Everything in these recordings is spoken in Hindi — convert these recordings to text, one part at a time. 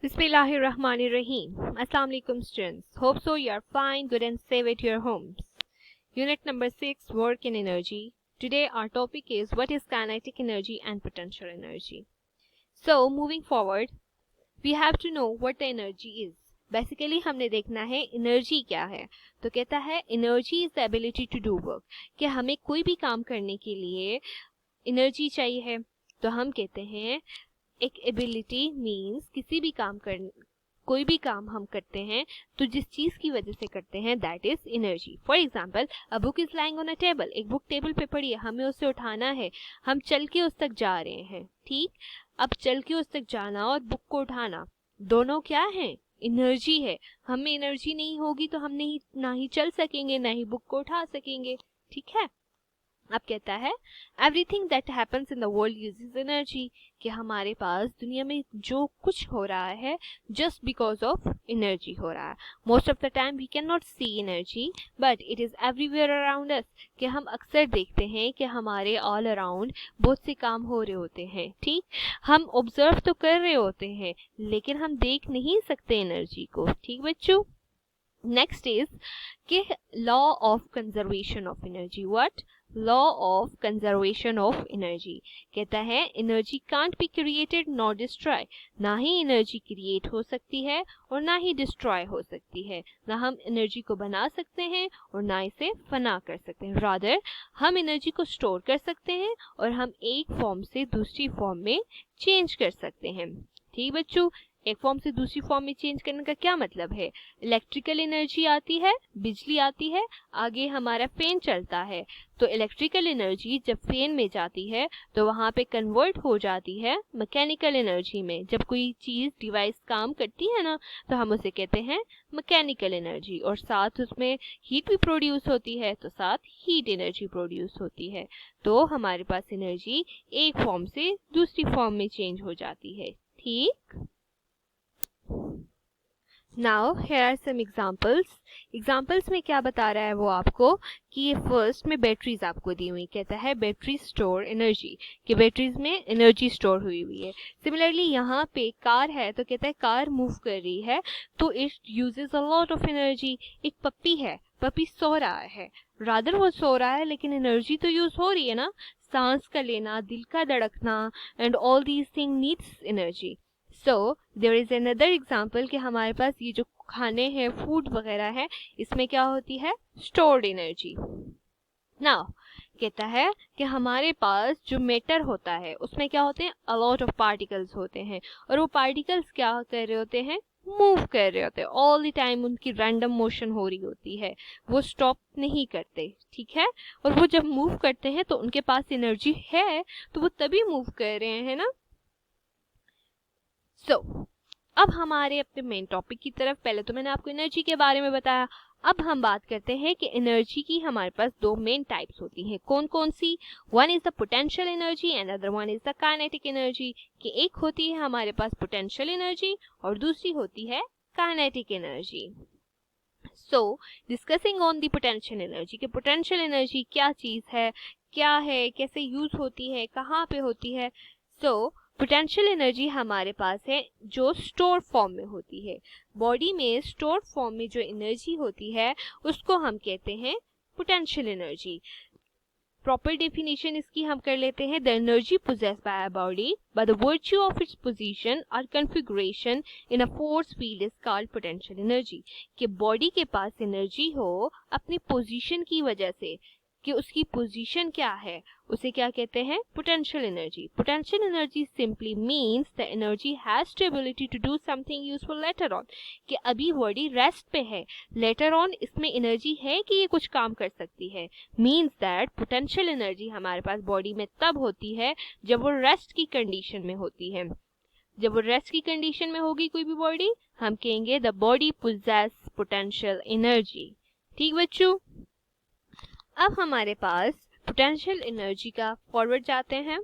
Bismillahirrahmanirrahim. Assalamu alaikum students. Hope so you are fine, good and safe at your homes. Unit number 6, Work and Energy. Today our topic is what is kinetic energy and potential energy. So moving forward, we have to know what the energy is. Basically हमने देखना है एनर्जी क्या है. तो कहता है energy is the ability to do work, कि हमें कोई भी काम करने के लिए एनर्जी चाहिए है. तो हम कहते हैं एक एबिलिटी मीन्स कोई भी काम हम करते हैं तो जिस चीज की वजह से करते हैं that is energy. For example, a book is lying on a table. एक बुक टेबल पे पड़ी है, हमें उसे उठाना है, हम चल के उस तक जा रहे हैं. ठीक, अब चल के उस तक जाना और बुक को उठाना दोनों क्या है? एनर्जी है. हमें एनर्जी नहीं होगी तो हम नहीं ना ही चल सकेंगे ना ही बुक को उठा सकेंगे. ठीक है. अब कहता है everything that happens in the world uses energy, कि हमारे पास दुनिया में जो कुछ हो रहा है जस्ट बिकॉज ऑफ एनर्जी हो रहा है. Most of the time we can not see energy but it is everywhere around us, कि हम अक्सर देखते हैं कि हमारे ऑल अराउंड बहुत से काम हो रहे होते हैं. ठीक, हम ऑब्जर्व तो कर रहे होते हैं लेकिन हम देख नहीं सकते एनर्जी को. ठीक बच्चों. नेक्स्ट इज कि law of conservation of energy. What? Law of conservation of energy. कहता है energy can't be created not destroy. ना ही एनर्जी क्रिएट हो सकती है और ना ही डिस्ट्रॉय हो सकती है. ना हम एनर्जी को बना सकते हैं और ना इसे फना कर सकते हैं. रादर हम एनर्जी को स्टोर कर सकते हैं और हम एक फॉर्म से दूसरी फॉर्म में चेंज कर सकते हैं. ठीक बच्चों, एक फॉर्म से दूसरी फॉर्म में चेंज करने का क्या मतलब है? इलेक्ट्रिकल एनर्जी आती है, बिजली आती है, आगे हमारा फैन चलता है. तो इलेक्ट्रिकल एनर्जी जब फैन में जाती है तो वहाँ पे कन्वर्ट हो जाती है मैकेनिकल एनर्जी में. जब कोई चीज़ डिवाइस काम करती है ना तो हम उसे कहते हैं मैकेनिकल एनर्जी. और साथ उसमें हीट भी प्रोड्यूस होती है तो साथ हीट एनर्जी प्रोड्यूस होती है. तो हमारे पास एनर्जी एक फॉर्म से दूसरी फॉर्म में चेंज हो जाती है. ठीक. Now here are some examples में क्या बता रहा है वो आपको कि ये फर्स्ट में बैटरीज आपको दी हुई. कहता है बैटरी स्टोर एनर्जी, कि बैटरीज में एनर्जी स्टोर हुई है. सिमिलरली यहाँ पे कार है तो कहता है कार मूव कर रही है तो it uses a lot of energy. एक पप्पी है, पप्पी सो रहा है, रादर वो सो रहा है लेकिन एनर्जी तो यूज हो रही है ना. सांस का लेना, दिल का धड़कना and all these thing needs energy. So there is another example कि हमारे पास ये जो खाने हैं, फूड वगैरह है, इसमें क्या होती है? Stored energy. नाउ कहता है कि हमारे पास जो मैटर होता है उसमें क्या होते हैं? अ लॉट ऑफ पार्टिकल्स होते हैं और वो पार्टिकल्स क्या कर रहे होते हैं? मूव कर रहे होते हैं. ऑल द टाइम उनकी रैंडम मोशन हो रही होती है, वो स्टॉप नहीं करते. ठीक है. और वो जब मूव करते हैं तो उनके पास एनर्जी है तो वो तभी मूव कर रहे हैं ना. सो अब हमारे अपने मेन टॉपिक की तरफ. पहले तो मैंने आपको एनर्जी के बारे में बताया. अब हम बात करते हैं कि एनर्जी की हमारे पास दो मेन टाइप्स होती हैं. कौन कौन सी? One is the potential energy and other one is the kinetic energy. कि एक होती है हमारे पास पोटेंशियल एनर्जी और दूसरी होती है kinetic energy. So discussing on the potential energy, कि पोटेंशियल एनर्जी क्या चीज है, क्या है, कैसे यूज होती है, कहाँ पे होती है. सो पोटेंशियल एनर्जी हमारे पास है जो स्टोर फॉर्म में होती है. बॉडी में स्टोर फॉर्म में जो एनर्जी होती है उसको हम कहते हैं पोटेंशियल एनर्जी. प्रॉपर डेफिनेशन इसकी हम कर लेते हैं. The energy possessed by a body by the virtue of its position और configuration in a force field is called potential energy. कि बॉडी के पास एनर्जी हो अपनी पोजीशन की वजह से, कि उसकी पोजीशन क्या है, उसे क्या कहते हैं? Potential energy. Potential energy simply means the energy has the ability to do something useful later on. कि अभी बॉडी रेस्ट पे है, लेटर ऑन इसमें एनर्जी है कि ये कुछ काम कर सकती है. मींस दैट पोटेंशियल एनर्जी हमारे पास बॉडी में तब होती है जब वो रेस्ट की कंडीशन में होती है. जब वो रेस्ट की कंडीशन में होगी कोई भी बॉडी, हम कहेंगे the body possesses potential energy. ठीक बच्चों. अब हमारे पास पोटेंशियल एनर्जी का फॉरवर्ड जाते हैं,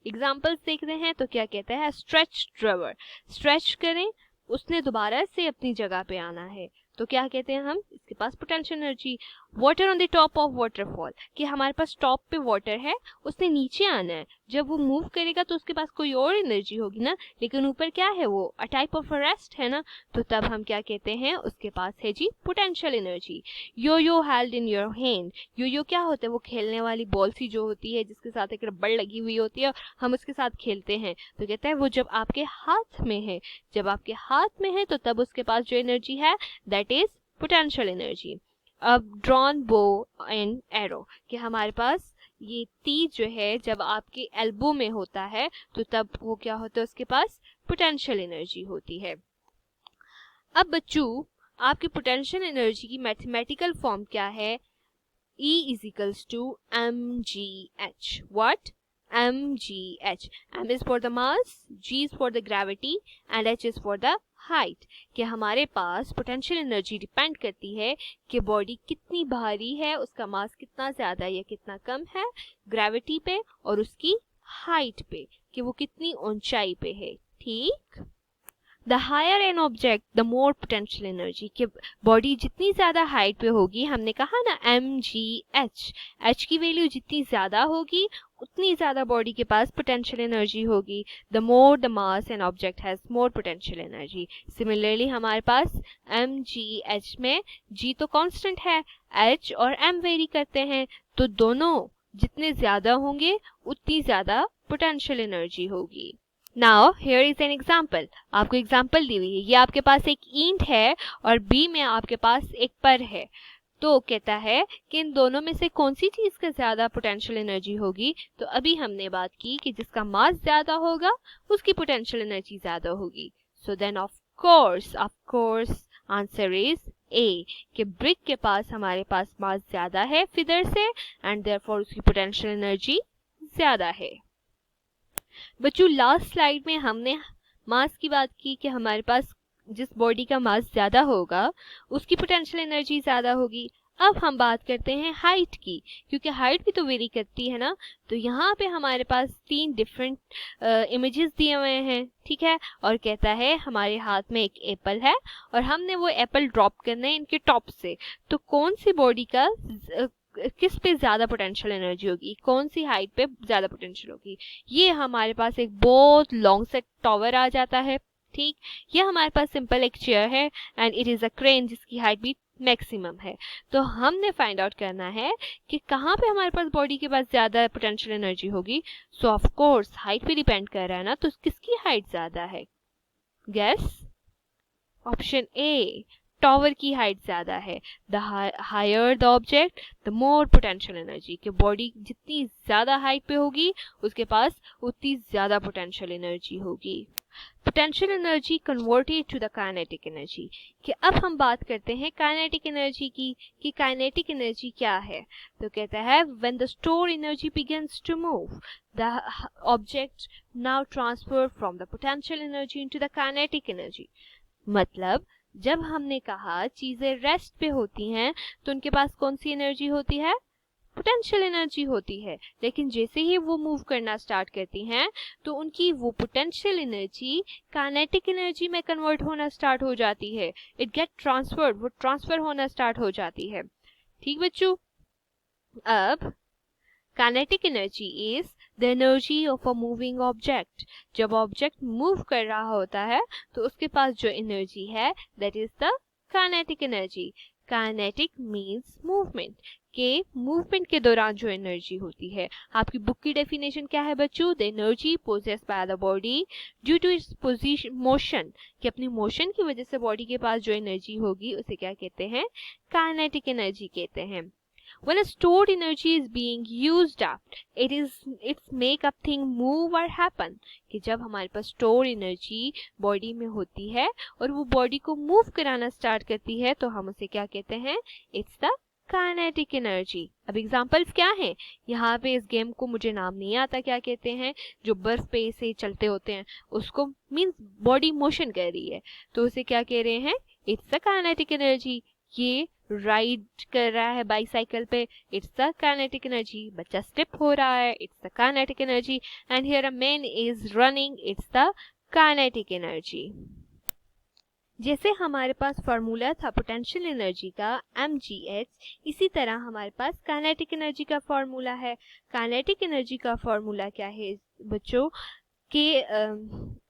एग्जाम्पल्स देखते हैं. तो क्या कहता है? स्ट्रेच ड्राइवर, स्ट्रेच करें, उसने दोबारा से अपनी जगह पे आना है तो क्या कहते हैं हम, इसके पास potential energy. Water on the top of waterfall, कि हमारे पास टॉप पे वाटर है, उसने नीचे आना है, जब वो मूव करेगा तो उसके पास कोई और एनर्जी होगी ना, लेकिन ऊपर क्या है, वो अ टाइप ऑफ रेस्ट है ना, तो तब हम क्या कहते हैं, उसके पास है जी potential energy. Yo-yo held in your hand, yo-yo क्या होता है, वो खेलने वाली बॉल सी जो होती है जिसके साथ एक रबड़ लगी हुई होती है, हम उसके साथ खेलते हैं, तो कहता है वो जब आपके हाथ में है, जब आपके हाथ में है तो तब उसके पास जो एनर्जी है दैट इज पोटेंशियल एनर्जी। अब ड्रॉन बो एंड एरो, कि हमारे पास ये तीर जो है जब आपके एल्बो में होता है तो तब वो क्या होता है, उसके पास पोटेंशियल एनर्जी होती है। अब बच्चों, आपकी पोटेंशियल एनर्जी की मैथमेटिकल फॉर्म क्या है, E is equals to mgh. What? mgh. M is for the mass, G is for the gravity and H is for the height. कि हमारे पास पोटेंशियल एनर्जी डिपेंड करती है कि बॉडी कितनी भारी है, उसका मास कितना ज्यादा या कितना कम है, ग्रेविटी पे और उसकी हाइट पे, कि वो कितनी ऊंचाई पे है। ठीक, the higher an object the more potential energy, कि बॉडी जितनी ज्यादा हाइट पे होगी, हमने कहा ना mgh, h की वैल्यू जितनी ज्यादा होगी उतनी ज्यादा बॉडी के पास पोटेंशियल एनर्जी होगी। The more the mass an object has more potential energy. Similarly हमारे पास mgh में g तो कांस्टेंट है, h और m वेरी करते हैं, तो दोनों जितने ज्यादा होंगे उतनी ज्यादा पोटेंशियल एनर्जी होगी। Now here is an example, आपको एग्जाम्पल दी हुई है, ये आपके पास एक ईंट है और बी में आपके पास एक पर है, तो कहता है कि इन दोनों में से कौन सी चीज का ज्यादा पोटेंशियल एनर्जी होगी, तो अभी हमने बात की कि जिसका मास ज्यादा होगा उसकी पोटेंशियल एनर्जी ज्यादा होगी। So then of course answer is A, कि ब्रिक के पास हमारे पास मास ज्यादा है फिदर से एंड देयरफॉर उसकी पोटेंशियल एनर्जी ज्यादा है। बच्चों, लास्ट स्लाइड में हमने मास की बात की कि हमारे पास जिस बॉडी का मास ज्यादा होगा उसकी पोटेंशियल एनर्जी ज्यादा होगी। अब हम बात करते हैं हाइट की, क्योंकि हाइट भी तो वेरी करती है ना, तो यहाँ पे हमारे पास 3 डिफरेंट इमेजेस दिए हुए हैं, ठीक है, और कहता है हमारे हाथ में एक एप्पल है और हमने वो एप्पल ड्रॉप करना है इनके टॉप से, तो कौन सी बॉडी का किस पे ज्यादा पोटेंशियल एनर्जी होगी, कौन सी हाइट पे ज्यादा पोटेंशियल होगी। ये हमारे पास एक बहुत लॉन्ग सेट टावर आ जाता है। ठीक, ये हमारे पास सिंपल एक चेयर है and it is a crane जिसकी हाइट भी मैक्सिमम है। तो हमने फाइंड आउट करना है कि कहाँ पे हमारे पास बॉडी के पास ज्यादा पोटेंशियल एनर्जी होगी। सो ऑफ कोर्स हाइट पे डिपेंड कर रहा है ना, तो किसकी हाइट ज्यादा है, गेस। ऑप्शन ए, टावर की हाइट ज्यादा है। The higher the object the more potential energy, कि बॉडी जितनी ज्यादा हाइट पे होगी उसके पास उतनी ज्यादा पोटेंशियल एनर्जी होगी। Potential energy converted to the kinetic energy, कि अब हम बात करते हैं काइनेटिक एनर्जी की, कि काइनेटिक एनर्जी क्या है। तो कहता है when the store energy begins to move the object now transfer from the potential energy into the kinetic energy. मतलब जब हमने कहा चीजें रेस्ट पे होती हैं तो उनके पास कौन सी एनर्जी होती है, पोटेंशियल एनर्जी होती है, लेकिन जैसे ही वो मूव करना स्टार्ट करती हैं तो उनकी वो पोटेंशियल एनर्जी काइनेटिक एनर्जी में कन्वर्ट होना स्टार्ट हो जाती है। इट गेट ट्रांसफर्ड, वो ट्रांसफर होना स्टार्ट हो जाती है। ठीक बच्चों, अब kinetic energy is the energy of a moving object. जब ऑब्जेक्ट मूव कर रहा होता है तो उसके पास जो एनर्जी है that is the kinetic energy. Kinetic means movement, के मूवमेंट के दौरान जो एनर्जी होती है। आपकी बुक की डेफिनेशन क्या है बच्चों, the energy possessed by the body due to its position motion, कि अपनी मोशन की वजह से बॉडी के पास जो एनर्जी होगी उसे क्या कहते हैं, काइनेटिक एनर्जी कहते हैं। When a stored energy is being used up, it's make up thing move or happen, कि जब हमारे पास स्टोर एनर्जी बॉडी में होती है और वो बॉडी को मूव कराना स्टार्ट करती है तो हम उसे क्या कहते हैं, इट्स द काइनेटिक एनर्जी। अब एग्जांपल्स क्या हैं, यहाँ पे इस गेम को मुझे नाम नहीं आता क्या कहते हैं, जो बर्फ पे से चलते होते हैं उसको मींस बॉडी मोशन कर रही है तो उसे क्या कह रहे हैं, इट्स द काइनेटिक एनर्जी। ये राइड कर रहा है बाइसाइकिल पे, इट्स द काइनेटिक एनर्जी। बच्चा स्टेप हो रहा है, it's the kinetic energy. And here a man is running, it's the kinetic energy. जैसे हमारे पास फार्मूला था पोटेंशियल एनर्जी का mgh, इसी तरह हमारे पास काइनेटिक एनर्जी का फार्मूला है। काइनेटिक एनर्जी का फार्मूला क्या है बच्चों? के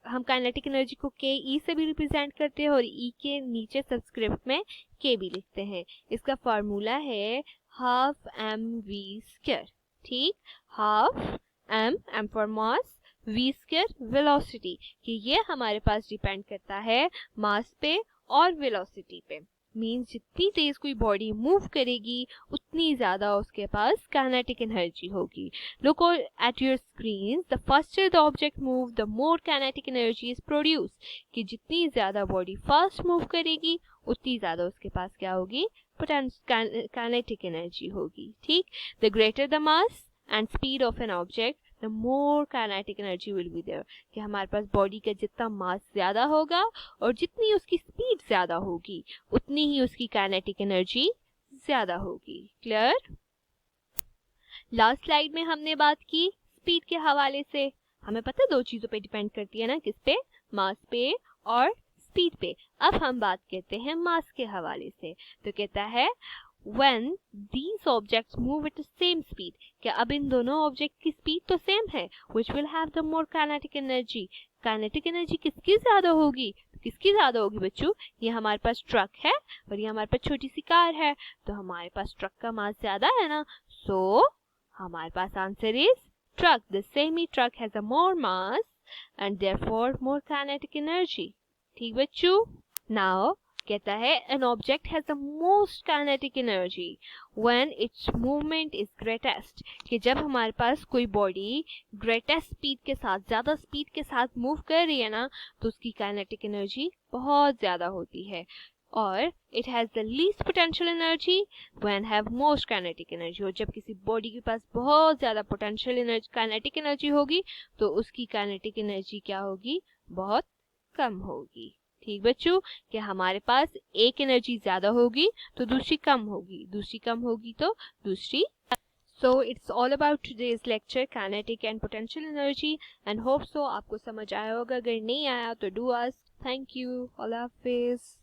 हम काइनेटिक एनर्जी को के ई से भी रिप्रेजेंट करते हैं और ई के नीचे सबस्क्रिप्ट में के भी लिखते हैं। इसका फार्मूला है हाफ एम वी स्क्वायर। ठीक, half M for mass, V square velocity, कि ये हमारे पास डिपेंड करता है मास पे और वेलोसिटी पे। मीन्स जितनी तेज कोई बॉडी मूव करेगी उतनी ज्यादा उसके पास काइनेटिक एनर्जी होगी। Look at your screens. The faster the object move, the more kinetic energy is produced. कि जितनी ज्यादा बॉडी फास्ट मूव करेगी उतनी ज्यादा उसके पास क्या होगी? काइनेटिक एनर्जी होगी। ठीक, the greater the mass and speed of an object, the more kinetic energy will be there. कि हमारे पास बॉडी का जितना मास ज्यादा होगा और जितनी उसकी स्पीड ज्यादा होगी उतनी ही उसकी काइनेटिक एनर्जी ज्यादा होगी। क्लियर? लास्ट स्लाइड में हमने बात की स्पीड के हवाले से। हमें पता है दो चीजों पे डिपेंड करती है ना, किस पे? मास पे और स्पीड पे। अब हम बात करते हैं मास के हवाले से। तो कहता है when these objects move at the same speed, क्या अब इन दोनों ऑब्जेक्ट की स्पीड तो सेम है? which will have the more kinetic energy, kinetic energy किसकी ज्यादा होगी? तो किसकी ज्यादा होगी बच्चों? ये हमारे पास ट्रक है और ये हमारे पास छोटी सी कार है, तो हमारे पास ट्रक का मास ज्यादा है ना, सो हमारे पास answer is truck. The semi truck has a more mass and therefore more kinetic energy. ठीक बच्चों? नाउ कहता है an object has the most kinetic energy when its movement is greatest, कि जब हमारे पास कोई बॉडी ग्रेटेस्ट स्पीड के साथ, ज्यादा स्पीड के साथ मूव कर रही है ना, तो उसकी काइनेटिक एनर्जी बहुत ज्यादा होती है। और it has the least potential energy when have most kinetic energy, और जब किसी बॉडी के पास बहुत ज्यादा पोटेंशियल एनर्जी, काइनेटिक एनर्जी होगी, तो उसकी काइनेटिक एनर्जी क्या होगी? बहुत कम होगी। ठीक बच्चों, कि हमारे पास एक एनर्जी ज्यादा होगी तो दूसरी कम होगी, दूसरी कम होगी तो दूसरी। So it's all about today's lecture, kinetic and potential energy, and hope so आपको समझ आया होगा। अगर नहीं आया तो do ask. Thank you. Allah Hafiz.